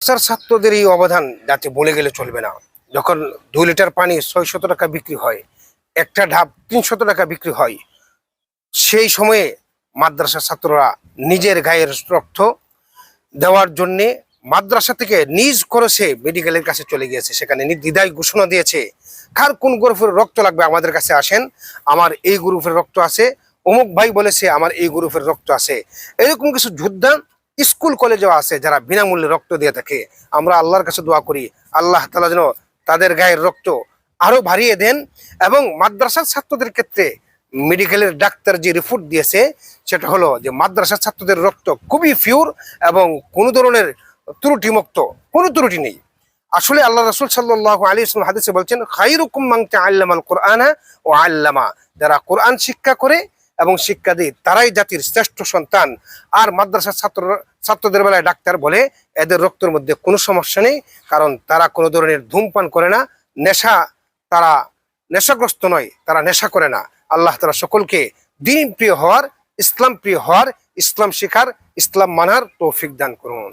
ছাত্রদের এই অবদান যাতে বলে গেলে চলবে না। যখন 2 লিটার পানি 600 টাকা বিক্রি হয়, একটা ঢাব 300 টাকা বিক্রি হয়, সেই সময়ে মাদ্রাসার ছাত্ররা নিজের গায়ের রক্ত দেওয়ার জন্যে মাদ্রাসা থেকে নিজ খরচে মেডিকেলের কাছে চলে গিয়েছে, সেখানে নির্দ্বিধায় ঘোষণা দিয়েছে কার কোন গ্রুপের রক্ত লাগবে আমাদের কাছে আসেন, আমার এই গ্রুপের রক্ত আছে, অমুক ভাই বলেছে আমার এই গ্রুপের রক্ত আছে। এরকম কিছু যোদ্ধা স্কুল কলেজেও আছে যারা বিনামূল্যে রক্ত দিয়ে থাকে। আমরা আল্লাহর কাছে দোয়া করি আল্লাহ তাআলা যেন তাদের গায়ের রক্ত আরো বাড়িয়ে দেন এবং মাদ্রাসার ছাত্রদের ক্ষেত্রে মেডিকেলের ডাক্তার যে রিপোর্ট দিয়েছে সেটা হলো যে মাদ্রাসার ছাত্রদের রক্ত খুবই পিওর এবং কোনো ধরনের ত্রুটিমুক্ত, কোনো ত্রুটি নেই। আসলে আল্লাহ রাসূল সাল্লাল্লাহু আলাইহি ওয়াসাল্লাম হাদিসে বলছেন খায়রুকুম মান তাআল্লামাল কুরআনা ওয়া আল্লামা, যারা কোরআন শিক্ষা করে এবং শিক্ষা দেয় তারাই জাতির শ্রেষ্ঠ সন্তান। আর মাদ্রাসার ছাত্রদের বেলায় ডাক্তার বলে এদের রক্তের মধ্যে কোনো সমস্যা নেই, কারণ তারা কোনো ধরনের ধূমপান করে না, তারা নেশাগ্রস্ত নয়, তারা নেশা করে না। আল্লাহ তাআলা সকলকে দ্বীন প্রিয় হওয়ার, ইসলাম প্রিয় হওয়ার, ইসলাম শেখার, ইসলাম মানার তৌফিক দান করুন।